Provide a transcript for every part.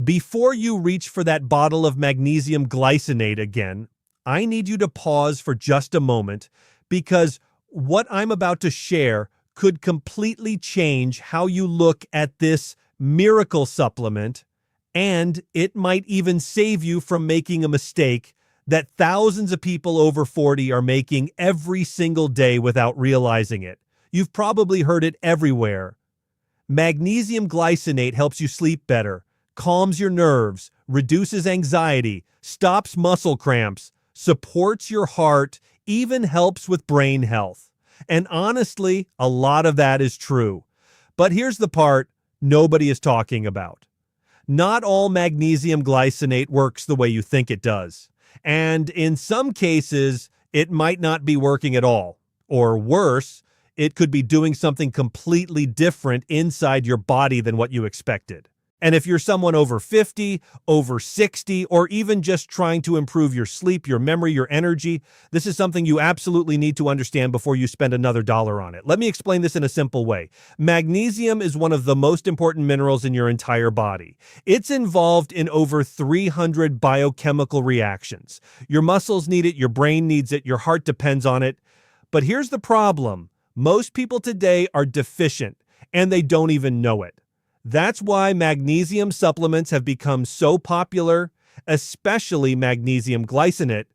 Before you reach for that bottle of magnesium glycinate again, I need you to pause for just a moment because what I'm about to share could completely change how you look at this miracle supplement, and it might even save you from making a mistake that thousands of people over 40 are making every single day without realizing it. You've probably heard it everywhere. Magnesium glycinate helps you sleep better, calms your nerves, reduces anxiety, stops muscle cramps, supports your heart, even helps with brain health. And honestly, a lot of that is true. But here's the part nobody is talking about. Not all magnesium glycinate works the way you think it does. And in some cases, it might not be working at all. Or worse, it could be doing something completely different inside your body than what you expected. And if you're someone over 50, over 60, or even just trying to improve your sleep, your memory, your energy, this is something you absolutely need to understand before you spend another dollar on it. Let me explain this in a simple way. Magnesium is one of the most important minerals in your entire body. It's involved in over 300 biochemical reactions. Your muscles need it, your brain needs it, your heart depends on it. But here's the problem. Most people today are deficient, and they don't even know it. That's why magnesium supplements have become so popular, especially magnesium glycinate,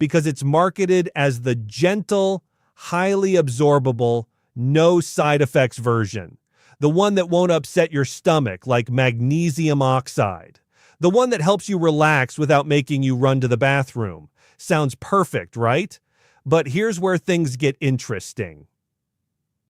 because it's marketed as the gentle, highly absorbable, no side effects version. The one that won't upset your stomach like magnesium oxide. The one that helps you relax without making you run to the bathroom. Sounds perfect, right? But here's where things get interesting.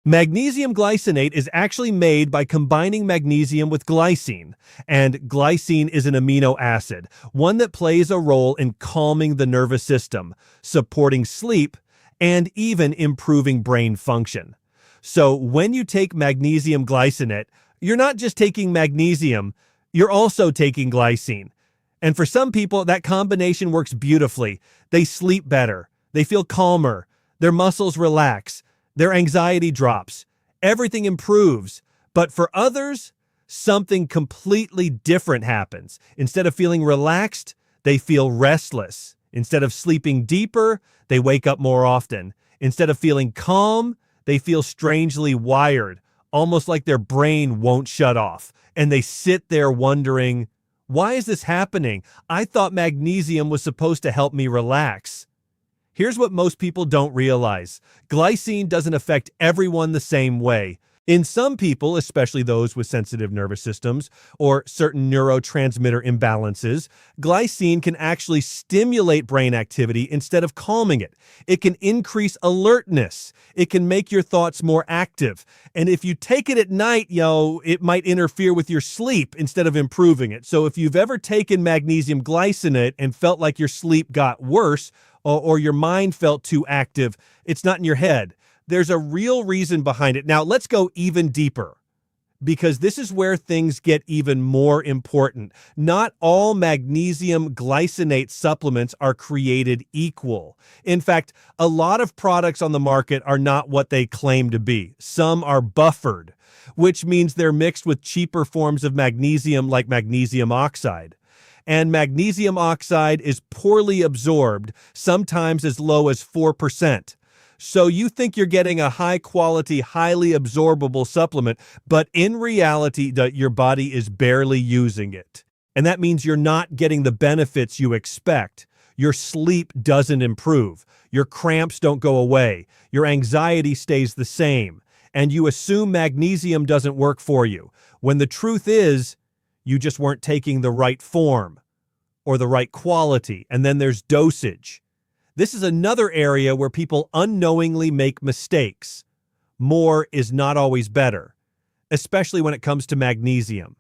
Magnesium glycinate is actually made by combining magnesium with glycine, and glycine is an amino acid, one that plays a role in calming the nervous system, supporting sleep, and even improving brain function. So when you take magnesium glycinate, you're not just taking magnesium, you're also taking glycine. And for some people, that combination works beautifully. They sleep better, they feel calmer, their muscles relax, their anxiety drops, everything improves. But for others, something completely different happens. Instead of feeling relaxed, they feel restless. Instead of sleeping deeper, they wake up more often. Instead of feeling calm, they feel strangely wired, almost like their brain won't shut off. And they sit there wondering, why is this happening? I thought magnesium was supposed to help me relax. Here's what most people don't realize. Glycine doesn't affect everyone the same way. In some people, especially those with sensitive nervous systems or certain neurotransmitter imbalances, glycine can actually stimulate brain activity instead of calming it. It can increase alertness. It can make your thoughts more active. And if you take it at night, it might interfere with your sleep instead of improving it. So if you've ever taken magnesium glycinate and felt like your sleep got worse, or your mind felt too active, it's not in your head. There's a real reason behind it. Now, let's go even deeper, because this is where things get even more important. Not all magnesium glycinate supplements are created equal. In fact, a lot of products on the market are not what they claim to be. Some are buffered, which means they're mixed with cheaper forms of magnesium like magnesium oxide. And magnesium oxide is poorly absorbed, sometimes as low as 4%. So you think you're getting a high-quality, highly absorbable supplement, but in reality, your body is barely using it. And that means you're not getting the benefits you expect. Your sleep doesn't improve. Your cramps don't go away. Your anxiety stays the same. And you assume magnesium doesn't work for you, when the truth is, you just weren't taking the right form or the right quality. And then there's dosage. This is another area where people unknowingly make mistakes. More is not always better, especially when it comes to magnesium.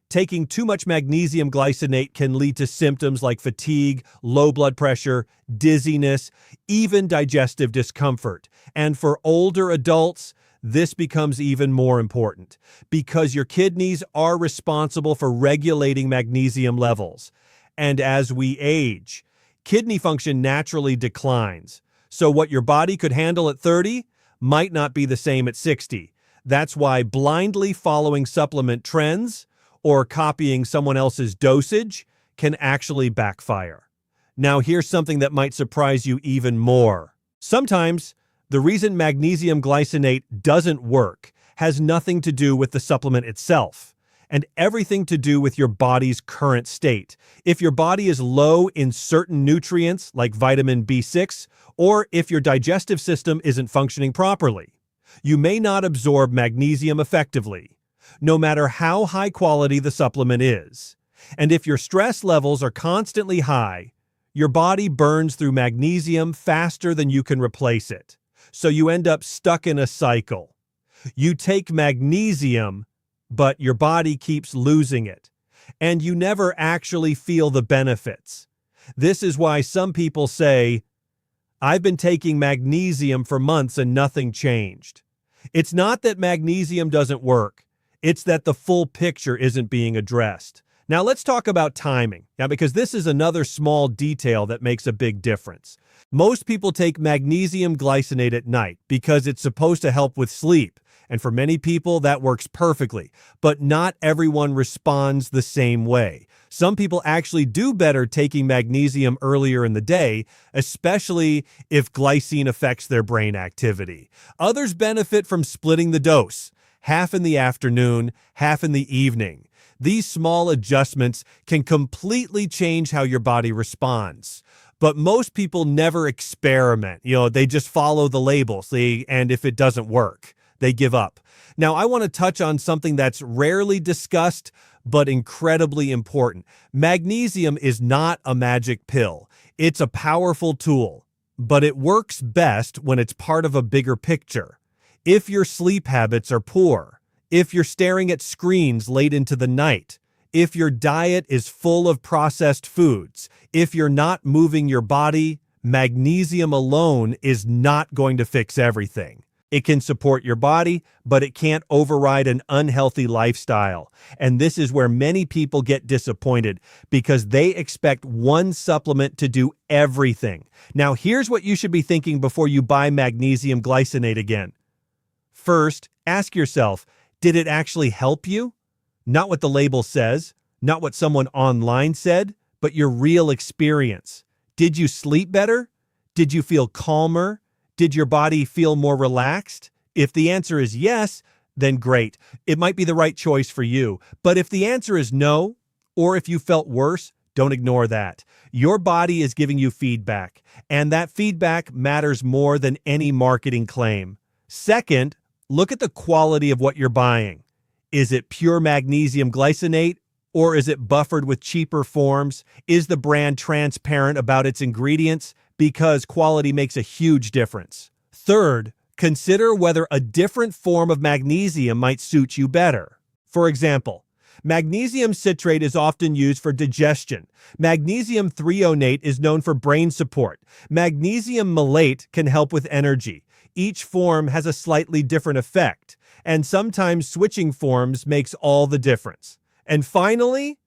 Taking too much magnesium glycinate can lead to symptoms like fatigue, low blood pressure, dizziness, even digestive discomfort. And for older adults, this becomes even more important because your kidneys are responsible for regulating magnesium levels. And as we age, kidney function naturally declines. So what your body could handle at 30 might not be the same at 60. That's why blindly following supplement trends or copying someone else's dosage can actually backfire. Now, here's something that might surprise you even more. Sometimes the reason magnesium glycinate doesn't work has nothing to do with the supplement itself, and everything to do with your body's current state. If your body is low in certain nutrients like vitamin B6, or if your digestive system isn't functioning properly, you may not absorb magnesium effectively, no matter how high quality the supplement is. And if your stress levels are constantly high, your body burns through magnesium faster than you can replace it. So you end up stuck in a cycle. You take magnesium, but your body keeps losing it, and you never actually feel the benefits. This is why some people say, "I've been taking magnesium for months and nothing changed." It's not that magnesium doesn't work. It's that the full picture isn't being addressed. Now let's talk about timing, because this is another small detail that makes a big difference. Most people take magnesium glycinate at night because it's supposed to help with sleep. And for many people, that works perfectly. But not everyone responds the same way. Some people actually do better taking magnesium earlier in the day, especially if glycine affects their brain activity. Others benefit from splitting the dose, half in the afternoon, half in the evening. These small adjustments can completely change how your body responds. But most people never experiment. They just follow the labels, and if it doesn't work, they give up. Now, I want to touch on something that's rarely discussed, but incredibly important. Magnesium is not a magic pill. It's a powerful tool, but it works best when it's part of a bigger picture. If your sleep habits are poor, if you're staring at screens late into the night, if your diet is full of processed foods, if you're not moving your body, magnesium alone is not going to fix everything. It can support your body, but it can't override an unhealthy lifestyle. And this is where many people get disappointed because they expect one supplement to do everything. Now, here's what you should be thinking before you buy magnesium glycinate again. First, ask yourself, did it actually help you? Not what the label says, not what someone online said, but your real experience. Did you sleep better? Did you feel calmer? Did your body feel more relaxed? If the answer is yes, then great. It might be the right choice for you. But if the answer is no, or if you felt worse, don't ignore that. Your body is giving you feedback, and that feedback matters more than any marketing claim. Second, look at the quality of what you're buying. Is it pure magnesium glycinate, or is it buffered with cheaper forms? Is the brand transparent about its ingredients? Because quality makes a huge difference. Third, consider whether a different form of magnesium might suit you better. For example, magnesium citrate is often used for digestion. Magnesium threonate is known for brain support. Magnesium malate can help with energy. Each form has a slightly different effect, and sometimes switching forms makes all the difference. And finally,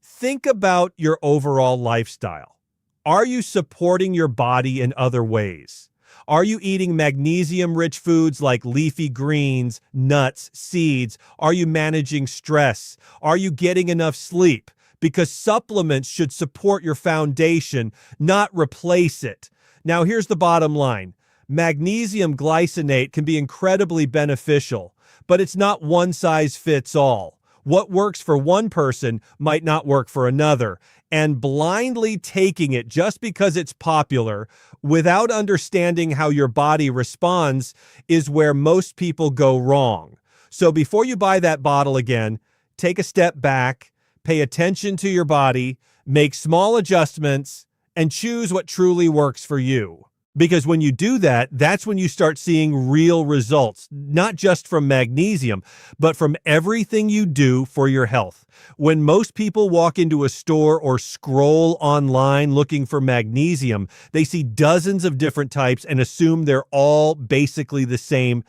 think about your overall lifestyle. Are you supporting your body in other ways? Are you eating magnesium-rich foods like leafy greens, nuts, seeds? Are you managing stress? Are you getting enough sleep? Because supplements should support your foundation, not replace it. Now, here's the bottom line. Magnesium glycinate can be incredibly beneficial, but it's not one size fits all. What works for one person might not work for another, and blindly taking it just because it's popular without understanding how your body responds is where most people go wrong. So before you buy that bottle again, take a step back, pay attention to your body, make small adjustments, and choose what truly works for you. Because when you do that, that's when you start seeing real results, not just from magnesium, but from everything you do for your health. When most people walk into a store or scroll online looking for magnesium, they see dozens of different types and assume they're all basically the same.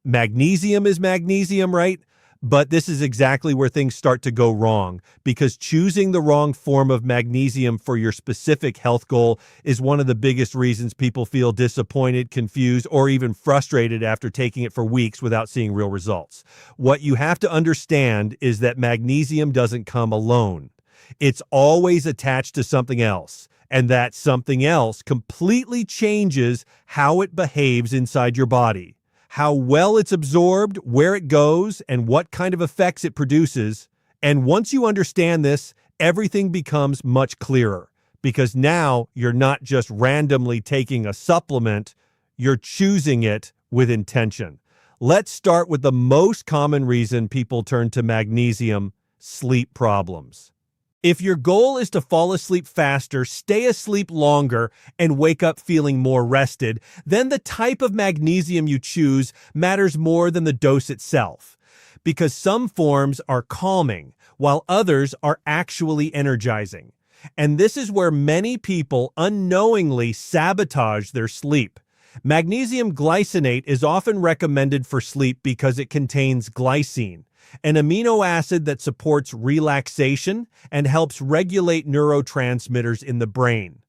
Magnesium is magnesium, right? But this is exactly where things start to go wrong, because choosing the wrong form of magnesium for your specific health goal is one of the biggest reasons people feel disappointed, confused, or even frustrated after taking it for weeks without seeing real results. What you have to understand is that magnesium doesn't come alone. It's always attached to something else, and that something else completely changes how it behaves inside your body. How well it's absorbed, where it goes, and what kind of effects it produces. And once you understand this, everything becomes much clearer, because now you're not just randomly taking a supplement, you're choosing it with intention. Let's start with the most common reason people turn to magnesium: sleep problems. If your goal is to fall asleep faster, stay asleep longer, and wake up feeling more rested, then the type of magnesium you choose matters more than the dose itself. Because some forms are calming, while others are actually energizing. And this is where many people unknowingly sabotage their sleep. Magnesium glycinate is often recommended for sleep because it contains glycine, an amino acid that supports relaxation and helps regulate neurotransmitters in the brain.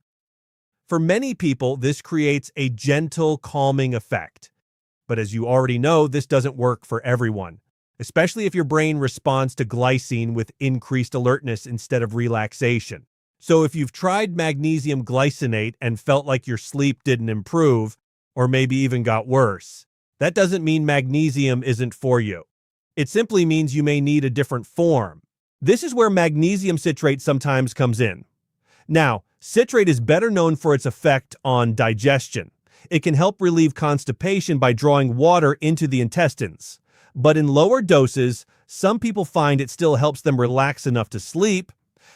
For many people, this creates a gentle, calming effect. But as you already know, this doesn't work for everyone, especially if your brain responds to glycine with increased alertness instead of relaxation. So if you've tried magnesium glycinate and felt like your sleep didn't improve, or maybe even got worse, that doesn't mean magnesium isn't for you. It simply means you may need a different form. This is where magnesium citrate sometimes comes in. Now, citrate is better known for its effect on digestion. It can help relieve constipation by drawing water into the intestines. But in lower doses, some people find it still helps them relax enough to sleep.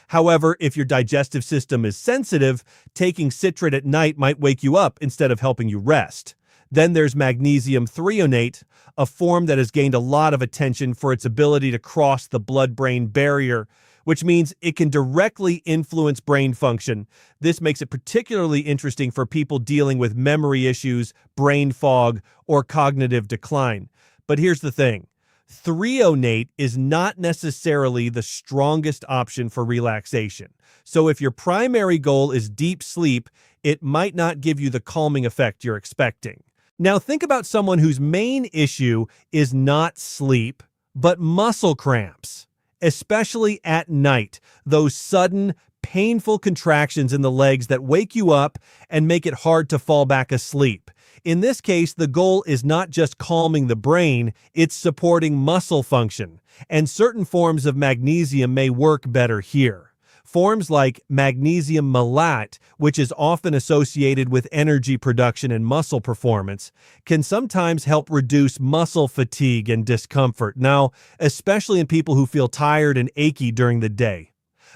However, if your digestive system is sensitive, taking citrate at night might wake you up instead of helping you rest. Then there's magnesium threonate, a form that has gained a lot of attention for its ability to cross the blood-brain barrier, which means it can directly influence brain function. This makes it particularly interesting for people dealing with memory issues, brain fog, or cognitive decline. But here's the thing. Threonate is not necessarily the strongest option for relaxation. So if your primary goal is deep sleep, it might not give you the calming effect you're expecting. Now think about someone whose main issue is not sleep, but muscle cramps, especially at night, those sudden, painful contractions in the legs that wake you up and make it hard to fall back asleep. In this case, the goal is not just calming the brain, it's supporting muscle function, and certain forms of magnesium may work better here. Forms like magnesium malate, which is often associated with energy production and muscle performance, can sometimes help reduce muscle fatigue and discomfort, now, especially in people who feel tired and achy during the day.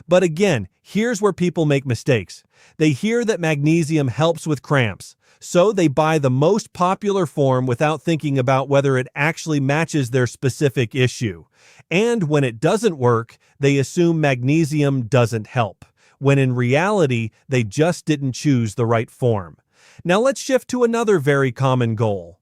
But again, here's where people make mistakes. They hear that magnesium helps with cramps, so they buy the most popular form without thinking about whether it actually matches their specific issue. And when it doesn't work, they assume magnesium doesn't help, when in reality, they just didn't choose the right form. Now let's shift to another very common goal: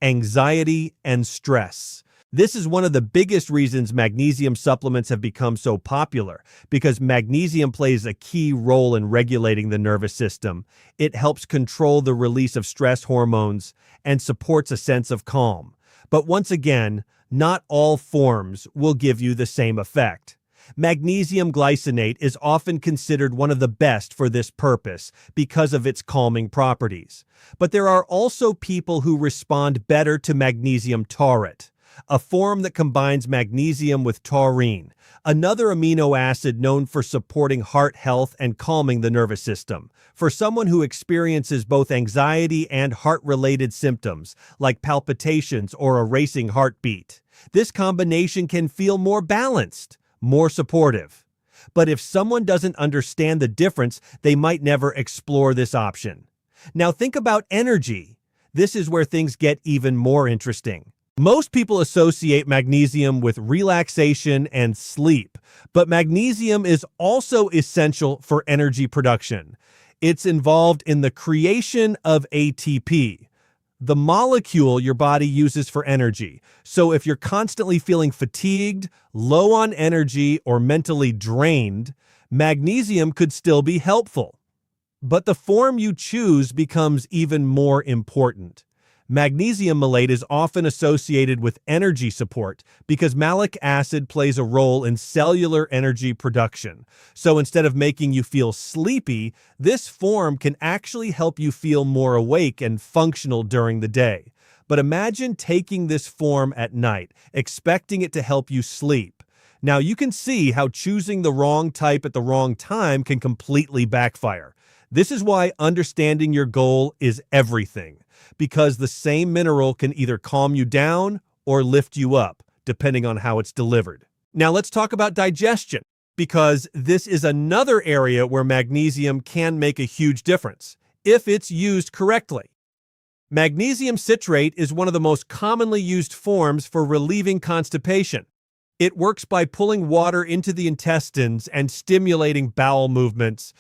anxiety and stress. This is one of the biggest reasons magnesium supplements have become so popular, because magnesium plays a key role in regulating the nervous system. It helps control the release of stress hormones and supports a sense of calm. But once again, not all forms will give you the same effect. Magnesium glycinate is often considered one of the best for this purpose because of its calming properties. But there are also people who respond better to magnesium taurate, a form that combines magnesium with taurine, another amino acid known for supporting heart health and calming the nervous system. For someone who experiences both anxiety and heart-related symptoms, like palpitations or a racing heartbeat, this combination can feel more balanced, more supportive. But if someone doesn't understand the difference, they might never explore this option. Now think about energy. This is where things get even more interesting. Most people associate magnesium with relaxation and sleep, but magnesium is also essential for energy production. It's involved in the creation of ATP, the molecule your body uses for energy. So if you're constantly feeling fatigued, low on energy, or mentally drained, magnesium could still be helpful. But the form you choose becomes even more important. Magnesium malate is often associated with energy support because malic acid plays a role in cellular energy production. So instead of making you feel sleepy, this form can actually help you feel more awake and functional during the day. But imagine taking this form at night, expecting it to help you sleep. Now you can see how choosing the wrong type at the wrong time can completely backfire. This is why understanding your goal is everything, because the same mineral can either calm you down or lift you up, depending on how it's delivered. Now let's talk about digestion, because this is another area where magnesium can make a huge difference, if it's used correctly. Magnesium citrate is one of the most commonly used forms for relieving constipation. It works by pulling water into the intestines and stimulating bowel movements.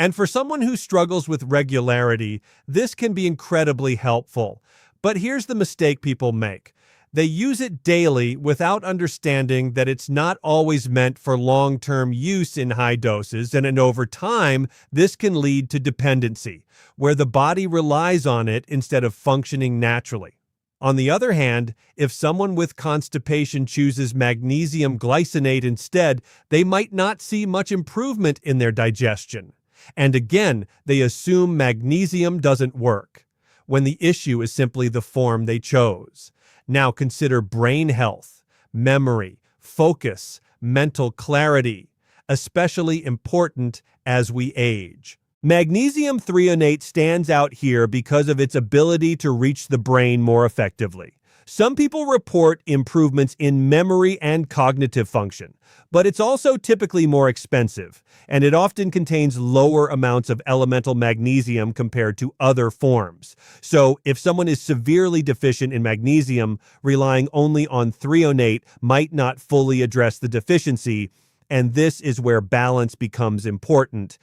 And for someone who struggles with regularity, this can be incredibly helpful. But here's the mistake people make. They use it daily without understanding that it's not always meant for long-term use in high doses, and over time, this can lead to dependency, where the body relies on it instead of functioning naturally. On the other hand, if someone with constipation chooses magnesium glycinate instead, they might not see much improvement in their digestion. And again, they assume magnesium doesn't work, when the issue is simply the form they chose. Now consider brain health, memory, focus, mental clarity, especially important as we age. Magnesium threonate stands out here because of its ability to reach the brain more effectively. Some people report improvements in memory and cognitive function, but it's also typically more expensive, and it often contains lower amounts of elemental magnesium compared to other forms. So if someone is severely deficient in magnesium, relying only on threonate might not fully address the deficiency, and this is where balance becomes important.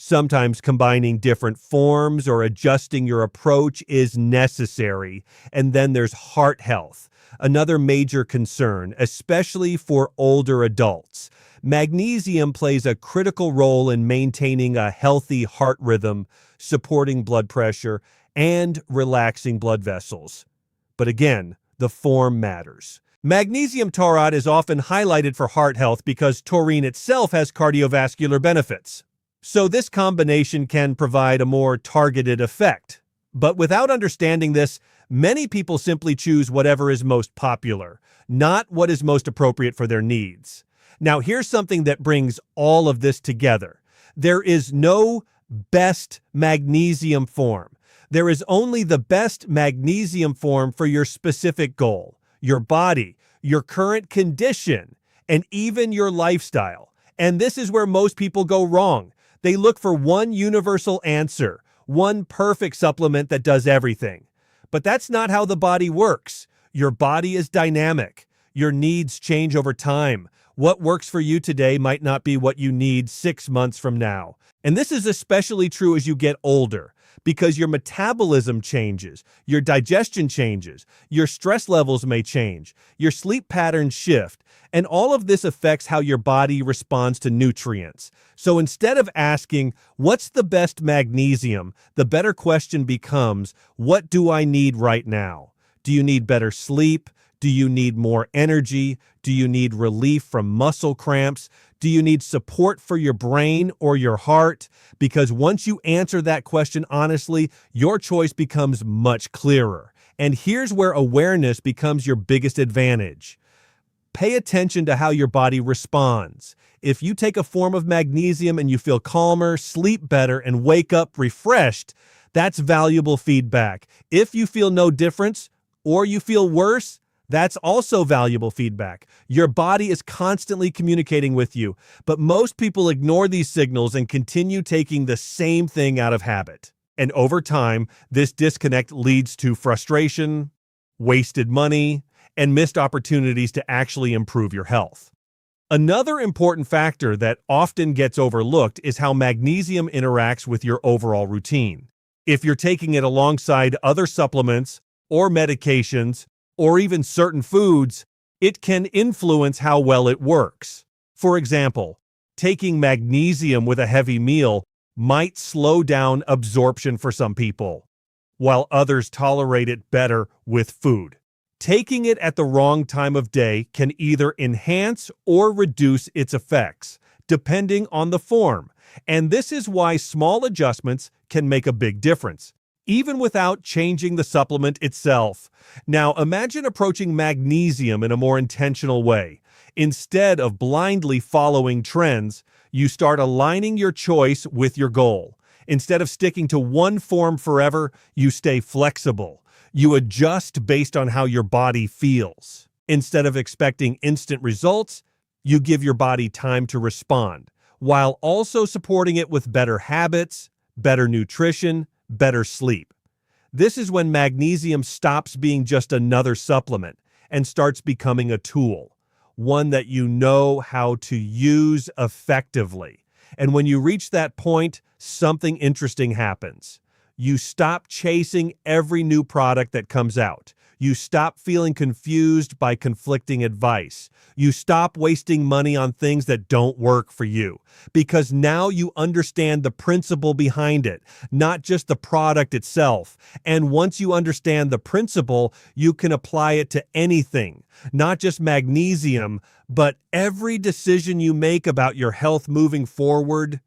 Sometimes combining different forms or adjusting your approach is necessary. And then there's heart health, another major concern, especially for older adults. Magnesium plays a critical role in maintaining a healthy heart rhythm, supporting blood pressure, and relaxing blood vessels. But again, the form matters. Magnesium taurate is often highlighted for heart health because taurine itself has cardiovascular benefits. So this combination can provide a more targeted effect. But without understanding this, many people simply choose whatever is most popular, not what is most appropriate for their needs. Now, here's something that brings all of this together. There is no best magnesium form. There is only the best magnesium form for your specific goal, your body, your current condition, and even your lifestyle. And this is where most people go wrong. They look for one universal answer, one perfect supplement that does everything. But that's not how the body works. Your body is dynamic. Your needs change over time. What works for you today might not be what you need 6 months from now. And this is especially true as you get older, because your metabolism changes, your digestion changes, your stress levels may change, your sleep patterns shift, and all of this affects how your body responds to nutrients. So instead of asking, what's the best magnesium, the better question becomes, what do I need right now? Do you need better sleep? Do you need more energy? Do you need relief from muscle cramps? Do you need support for your brain or your heart? Because once you answer that question honestly, your choice becomes much clearer. And here's where awareness becomes your biggest advantage. Pay attention to how your body responds. If you take a form of magnesium and you feel calmer, sleep better, and wake up refreshed, that's valuable feedback. If you feel no difference or you feel worse, that's also valuable feedback. Your body is constantly communicating with you, but most people ignore these signals and continue taking the same thing out of habit. And over time, this disconnect leads to frustration, wasted money, and missed opportunities to actually improve your health. Another important factor that often gets overlooked is how magnesium interacts with your overall routine. If you're taking it alongside other supplements or medications, or even certain foods, it can influence how well it works. For example, taking magnesium with a heavy meal might slow down absorption for some people, while others tolerate it better with food. Taking it at the wrong time of day can either enhance or reduce its effects, depending on the form, and this is why small adjustments can make a big difference, even without changing the supplement itself. Now, imagine approaching magnesium in a more intentional way. Instead of blindly following trends, you start aligning your choice with your goal. Instead of sticking to one form forever, you stay flexible. You adjust based on how your body feels. Instead of expecting instant results, you give your body time to respond, while also supporting it with better habits, better nutrition, better sleep. This is when magnesium stops being just another supplement and starts becoming a tool, one that you know how to use effectively. And when you reach that point, something interesting happens. You stop chasing every new product that comes out. You stop feeling confused by conflicting advice. You stop wasting money on things that don't work for you, because now you understand the principle behind it, not just the product itself. And once you understand the principle, you can apply it to anything, not just magnesium, but every decision you make about your health moving forward.